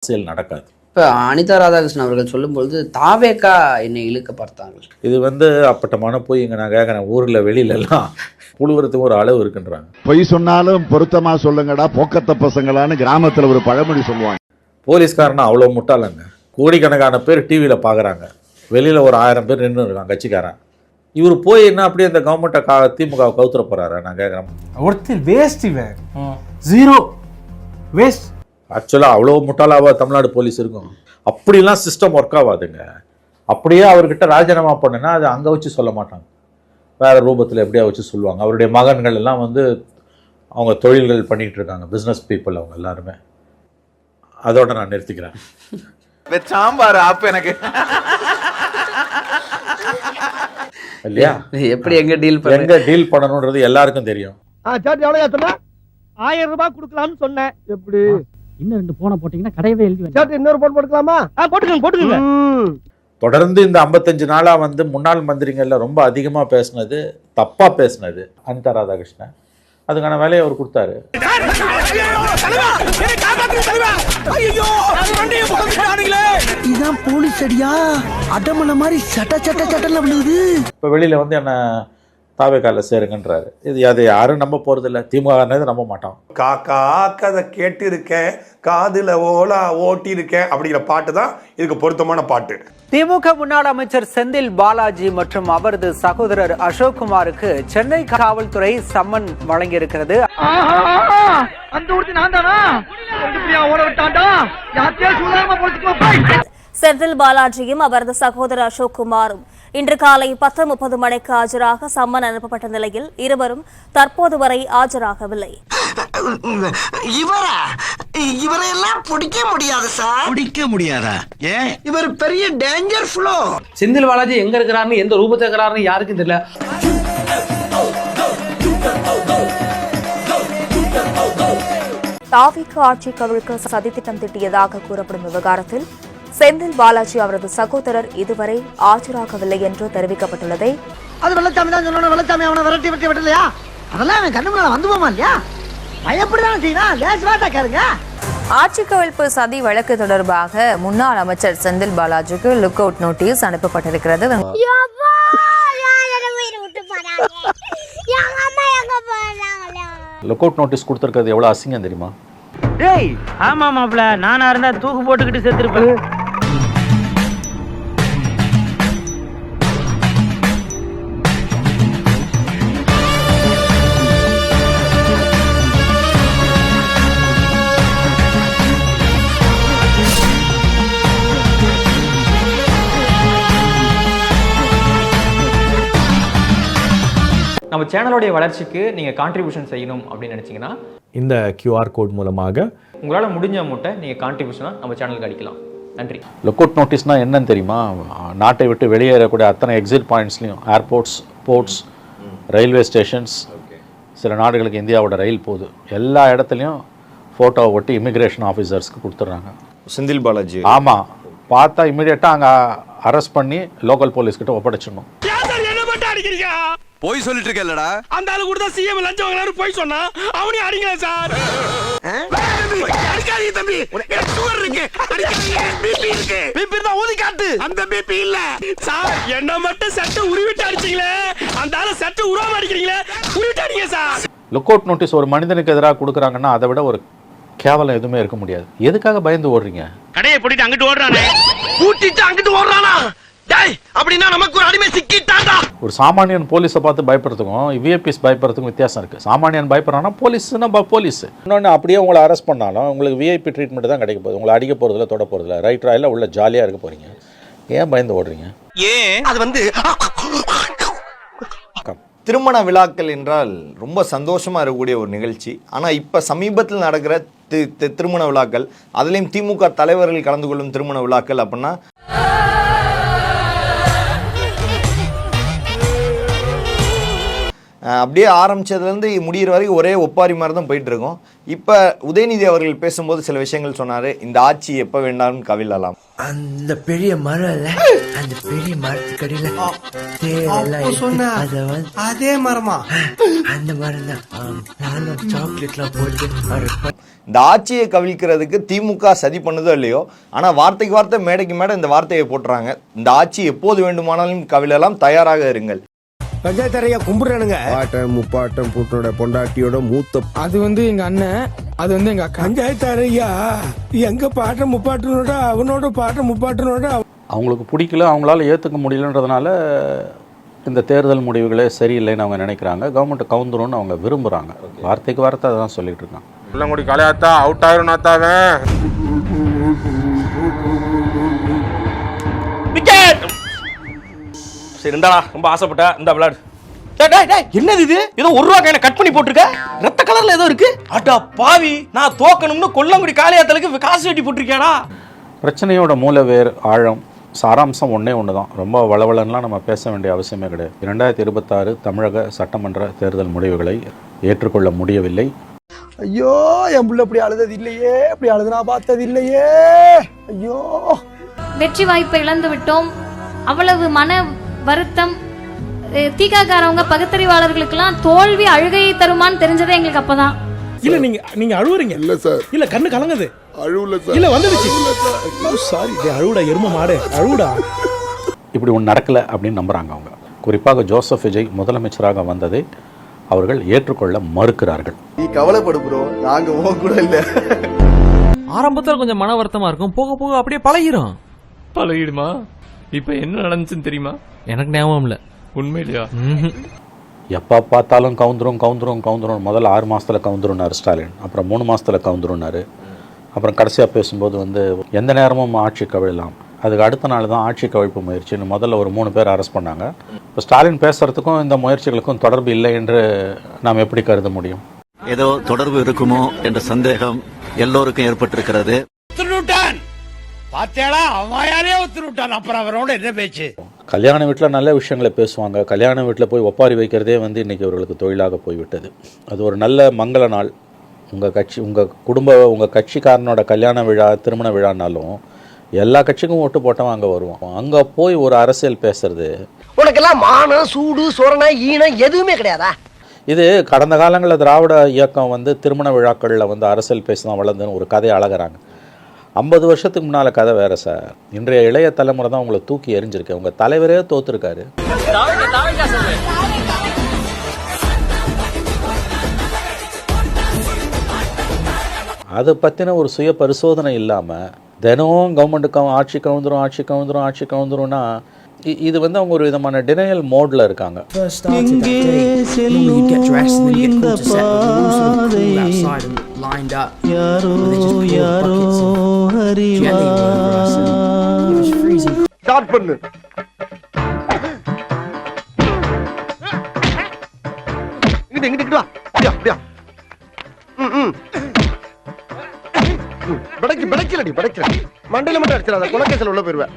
அரசியல் நடக்காது. இப்போ அனிதா ராதாகிருஷ்ணன் அவர்கள் சொல்லும்பொழுது தாவேக்கா என்னை இழுக்க பார்த்தாங்க. இது அப்பட்டமான போய் இங்கே நான் கேட்குறேன், ஊரில் வெளியிலலாம் புழுவுறதுக்கு ஒரு அளவு இருக்குன்றாங்க. பொய் சொன்னாலும் பொருத்தமா சொல்லுங்கடா போக்கத்த பசங்களான்னு கிராமத்தில் ஒரு பழமொழி சொல்லுவாங்க. போலீஸ்காரனா அவ்வளோ முட்டாளங்க. கோடிக்கணக்கான பேர் டிவியில் பார்க்குறாங்க, வெளியில் ஒரு 1000 பேர் நின்று இருக்காங்க கட்சிக்காரன். இவர் போய் என்ன அப்படியே இந்த கவர்மெண்ட்டை திமுக கவுத்துற போறாரு? நான் கேட்குறேன். ஒருத்தர் வேஸ்ட், இவன் ஜீரோ வேஸ்ட். ஆக்சுவலாக அவ்வளோ முட்டாளாவா தமிழ்நாடு போலீஸ் இருக்கும்? அப்படிலாம் சிஸ்டம் ஒர்க் ஆகாதுங்க. அப்படியே அவர்கிட்ட ராஜினாமா பண்ணுன்னா அது அங்கே வச்சு சொல்ல மாட்டாங்க, வேறு ரூபத்தில் எப்படியா வச்சு சொல்லுவாங்க. அவருடைய மகன்கள் எல்லாம் அவங்க தொழில்கள் பண்ணிகிட்டு இருக்காங்க, பிஸ்னஸ் பீப்புள் அவங்க எல்லாருமே. அதோட நான் நிறுத்திக்கிறேன். சாம்பார் ஆப் எனக்கு இல்லையா? எப்படி எங்க டீல் பண்ணணுன்றது எல்லாருக்கும் தெரியும். 1000 ரூபாய் கொடுக்கலாம்னு சொன்னேன். எப்படி இன்னும் 2 போன போட்டீங்கன்னா கடையவே எழுதி இன்னொரு போன் போட்டுக்கலாமா? போட்டுக்கோங்க. தொடர்ந்து இந்த 55 நாளா முன்னாள் மந்திரிகள்ல ரொம்ப அதிகமா பேசினது, தப்பா பேசினது அனிதா ராதாகிருஷ்ணன். அதுக்கான வேலையை அவர் கொடுத்தாரு. இதான் போலீஸ் அடியா, அடமல மாதிரி சட்ட விழுகுது. இப்ப வெளியில என்ன தாவேக்கால சேருங்கன்றாரு. அதை யாரும் நம்ப போறது இல்லை. திமுக நம்ப மாட்டோம். காக்கா கதை கேட்டு இருக்கேன், காதுல ஓலா ஓட்டி இருக்கேன் அப்படிங்கிற பாட்டு தான் இதுக்கு பொருத்தமான பாட்டு. திமுக முன்னாள் அமைச்சர் செந்தில் பாலாஜி மற்றும் அவரது சகோதரர் அசோக்குமாருக்கு சென்னை காவல்துறை சம்மன் வழங்கியிருக்கிறது. செந்தில் பாலாஜியும் அவரது சகோதரர் அசோக்குமாரும் இன்று காலை 10:30 மணிக்கு ஆஜராக சம்மன் அனுப்பப்பட்ட நிலையில் இருவரும் தற்போது வரை ஆஜராகவில்லை. இவரையெல்லாம் பிடிக்க முடியாது சார். பிடிக்க முடியாதா? ஏன்? இவர் பெரிய டேஞ்சர் ஃப்ளோ. செந்தில் பாலாஜி எங்க இருக்கிறாருன்னு, எந்த ரூபத்தில் இருக்கிறாருன்னு யாருக்கும் தெரியல. தாவிக ஆட்சி கவிழ்க்க சதித்திட்டம் திட்டியதாக கூறப்படும் விவகாரத்தில் செந்தில் பாலாஜி அவரது சகோதரர் இதுவரை ஆஜராகவில்லை என்று தெரிவிக்கப்பட்டுள்ளதை அது வெள்ளச்சாமி தான் சொன்ன. வெள்ளச்சாமி அவனை விரட்டி விட்டலையா? அதெல்லாம் அவன் கண்ணு முன்னால வந்து போமா இல்லையா? பயப்படிதான் செய்யணும். லேசுவாட்டா கேளுங்க. ஆட்சி கவிழ்ப்பு சதி வழக்கு தொடர்பாக முன்னாள் அமைச்சர் செந்தில் பாலாஜிக்கு லுக் அவுட் நோட்டீஸ் அனுப்பப்பட்டிருக்கிறது. லுக் அவுட் நோட்டீஸ் கொடுத்திருக்கிறது எவ்வளவு அசிங்கம் தெரியுமா? டேய், ஆமா மாப்ள, நானா இருந்தா தூக்கு போட்டுக்கிட்டு செத்துருப்பேன். நம்ம சேனலோடைய வளர்ச்சிக்கு நீங்கள் கான்ட்ரிபியூஷன் செய்யணும் அப்படின்னு நினச்சிங்கன்னா இந்த QR கோட் மூலமாக உங்களால் முடிஞ்ச அமௌண்ட்டை நீங்கள் கான்ட்ரிபியூஷனாக நம்ம சேனலுக்கு அடிக்கலாம். நன்றி. லுக் அவுட் நோட்டீஸ்னால் என்னன்னு தெரியுமா? நாட்டை விட்டு வெளியேறக்கூடிய அத்தனை எக்ஸிட் பாயிண்ட்ஸ்லையும், ஏர்போர்ட்ஸ், போர்ட்ஸ், ரயில்வே ஸ்டேஷன்ஸ், சில நாடுகளுக்கு இந்தியாவோட ரயில் போகுது, எல்லா இடத்துலையும் ஃபோட்டோவை ஒட்டி இமிக்ரேஷன் ஆஃபீஸர்ஸ்க்கு கொடுத்துட்றாங்க. செந்தில் பாலாஜி ஆமாம், பார்த்தா இமீடியட்டாக அங்கே அரெஸ்ட் பண்ணி லோக்கல் போலீஸ்கிட்ட ஒப்படைச்சிடணும். போய் சொல்லிட்டு இருக்கேன்லடா, அந்த ஆளு கூட சிஎம் லஞ்சம் வாங்கலாம்னு போய் சொன்னா அவனே அடிக்கல சார். அடிக்காதீங்க தம்பி, எனக்கு சுகர் இருக்கு, அடிக்காதீங்க. பிபி இருக்கு. பிபி தான் ஊதி காட்டு. அந்த பிபி இல்ல சார். என்ன மட்டும் சட்டை உருவிட்டு அடிச்சீங்களே, அந்த ஆளு சட்டை உருவாம அடிக்கிறீங்களே, உருவிட்டு அடிங்க சார். லுக் அவுட் நோட்டீஸ் ஒரு மனிதனுக்கு எதிராக கொடுக்குறாங்கன்னா அதை விட ஒரு கேவலம் எதுவுமே இருக்க முடியாது. எதுக்காக பயந்து ஓடுறீங்க? கடையை போட்டுட்டு அங்கிட்டு ஓடுறானே, கூட்டிட்டு அங்கிட்டு ஓடுறானா? அப்படின்னா நமக்கு ஒரு அடிமை சிக்கிட்டாண்டா. ஒரு சாமானியன் போலீஸை பார்த்து பயப்படுறதுக்கும் விஐபிஸ் பயப்படுறதுக்கும் வித்தியாசம் இருக்குது. சாமானியன் பயப்படுறான்னா போலீஸ்னா போலீஸ். இன்னொன்று, அப்படியே உங்களை அரெஸ்ட் பண்ணாலும் உங்களுக்கு விஐபி ட்ரீட்மெண்ட் தான் கிடைக்க போகுது. உங்களை அடிக்க போகிறதில்ல, தொட போகிறதில்ல, ரைட் ராயில் உள்ள ஜாலியாக இருக்க போகிறீங்க. ஏன் பயந்து ஓடுறீங்க? ஏன்? அது திருமண விழாக்கள் என்றால் ரொம்ப சந்தோஷமாக இருக்கக்கூடிய ஒரு நிகழ்ச்சி. ஆனால் இப்போ சமீபத்தில் நடக்கிற திருமண விழாக்கள், அதுலேயும் திமுக தலைவர்கள் கலந்து கொள்ளும் திருமண விழாக்கள் அப்படின்னா அப்படியே ஆரம்பித்ததுலேருந்து முடிகிற வரைக்கும் ஒரே ஒப்பாரி மாதிரி தான் போயிட்டுருக்கோம். இப்போ உதயநிதி அவர்கள் பேசும்போது சில விஷயங்கள் சொன்னார். இந்த ஆட்சி எப்போ வேண்டாலும் கவிழலாம். அந்த பெரிய மரம் இல்ல, அந்த பெரிய மரத்துக்கடியில அதே மரமா? அந்த மரம் தான். நானும் சாக்லேட்லாம் போட்டு இந்த ஆட்சியை கவிழ்க்கிறதுக்கு திமுக சதி பண்ணுதோ இல்லையோ, ஆனால் வார்த்தைக்கு வார்த்தை மேடைக்கு மேடை இந்த வார்த்தையை போட்டுறாங்க. இந்த ஆட்சி எப்போது வேண்டுமானாலும் கவிழலாம், தயாராக இருங்கள். பஞ்சாயத்தரையா கும்பிடுறானுங்க. பாட்டன் முப்பாட்டன் பூட்டனோட பொண்டாட்டியோட மூத்த அது எங்க அண்ணன், அது எங்க அக்கா. பஞ்சாயத்தரையா எங்க பாட்டன் முப்பாட்டனோட அவனோட பாட்டன் முப்பாட்டனோட. அவங்களுக்கு பிடிக்கல, அவங்களால ஏற்றுக்க முடியலன்றதுனால இந்த தேர்தல் முடிவுகளே சரியில்லைன்னு அவங்க நினைக்கிறாங்க. கவர்மெண்ட் கவுந்துரும்னு அவங்க விரும்புகிறாங்க. வார்த்தைக்கு வார்த்தை அதான் சொல்லிட்டு இருக்காங்க. உள்ளங்குடி காளையாத்தா அவுட் ஆயிரும் நாத்தாவே. விக்கெட். சரி இந்தாடா, ரொம்ப ஆசைப்பட்ட இந்த விளையாடு. என்னது இது? ஏதோ ₹1 கையில கட் பண்ணி போட்டிருக்க. ரத்த கலர்ல ஏதோ இருக்கு. அடா பாவி, நான் தோக்கணும்னு கொல்லங்குடி காளையாத்தலுக்கு காசு வெட்டி போட்டிருக்கேடா. பிரச்சனையோட மூலவேர் ஆழம் சாராம்சம் ஒன்றே ஒன்று தான். ரொம்ப வளவலன்லாம் நம்ம பேச வேண்டிய அவசியமே கிடையாது. 2026 தமிழக சட்டமன்ற தேர்தல் முடிவுகளை ஏற்றுக்கொள்ள முடியவில்லை. ஐயோ, என் புள்ள இப்படி அழுதது இல்லையே, இப்படி அழுது நான் பார்த்தது இல்லையே. ஐயோ, வெற்றி வாய்ப்பை இழந்து விட்டோம். அவ்வளவு மன வருத்தம். தீகாக்காரவங்க பகுத்தறிவாளர்களுக்கெல்லாம் தோல்வி அழுகையை தருமான்னு தெரிஞ்சதே எங்களுக்கு அப்பதான். இல்ல நீங்க அழுவுறீங்க. இல்ல சார், இல்ல கண்ணு கலங்குது. அழுவல சார். இல்ல வந்துடுச்சு. சாரி, அழுவுடா எரும மாடு, அழுவுடா. இப்படி ஒன்று நடக்கலை அப்படின்னு நம்புகிறாங்க அவங்க. குறிப்பாக ஜோசப் விஜய் முதலமைச்சராக வந்ததை அவர்கள் ஏற்றுக்கொள்ள மறுக்கிறார்கள். நீ கவலைப்படு ப்ரோ, நாங்க உங்க கூட இல்ல. ஆரம்பத்தில் கொஞ்சம் மன வருத்தமா இருக்கும், போக போக அப்படியே பழகிடும். பழகிடுமா? இப்ப என்ன நடந்துச்சுன்னு தெரியுமா? எனக்கு ஞாபகம் இல்லை. உண்மையிலையா? எப்போ பார்த்தாலும் கவுந்துரும். முதல்ல 6 மாதத்தில் கவுந்துருன்னாரு ஸ்டாலின், அப்புறம் 3 மாதத்தில் கவுந்துருன்னாரு, அப்புறம் கடைசியாக பேசும்போது எந்த நேரமும் ஆட்சி கவிழலாம். அதுக்கு அடுத்த நாள் தான் ஆட்சி கவிழ்ப்பு முயற்சின்னு முதல்ல ஒரு 3 பேர் அரெஸ்ட் பண்ணாங்க. இப்போ ஸ்டாலின் பேசுறதுக்கும் இந்த முயற்சிகளுக்கும் தொடர்பு இல்லை என்று நாம் எப்படி கருத முடியும்? ஏதோ தொடர்பு இருக்குமோ என்ற சந்தேகம் எல்லோருக்கும் ஏற்பட்டிருக்கிறது. அப்புறம் அவரோட என்ன பேச்சு? கல்யாண வீட்டில் நல்ல விஷயங்களை பேசுவாங்க. கல்யாண வீட்டில் போய் ஒப்பாரி வைக்கிறதே இன்றைக்கி அவர்களுக்கு தொழிலாக போய்விட்டது. அது ஒரு நல்ல மங்கள நாள். உங்கள் கட்சி, உங்கள் கட்சிக்காரனோட கல்யாண விழா, திருமண விழானாலும் எல்லா கட்சிக்கும் ஓட்டு போட்டவன் அங்கே வருவான். அங்கே போய் ஒரு அரசியல் பேசுறது, உனக்கெல்லாம் மானம், சூடு, சொரணை, ஈனம் எதுவுமே கிடையாதா? இது கடந்த காலங்களில் திராவிட இயக்கம் திருமண விழாக்களில் அரசியல் பேசிதான் வளர்ந்துன்னு ஒரு கதையை அழகிறாங்க. 50 வருஷத்துக்கு முன்னால் கதை வேறு சார். இன்றைய இளைய தலைமுறை தான் உங்களை தூக்கி எறிஞ்சிருக்கு. உங்கள் தலைவரே தோத்துருக்காரு. அதை பற்றின ஒரு சுய பரிசோதனை இல்லாமல் தினமும் கவர்மெண்ட்டுக்கு ஆட்சி கவுந்துரும்னா இது அவங்க ஒரு விதமான டினையல் மோட்ல இருக்காங்க. ஸ்டார்ட் பண்ணு. இங்கிட்டு வா. அப்படியா? படைக்கலடி. மண்டையில மட்டும் அடிச்சிடாத, கொலைகேஸ்ல உள்ள போயிருவேன்.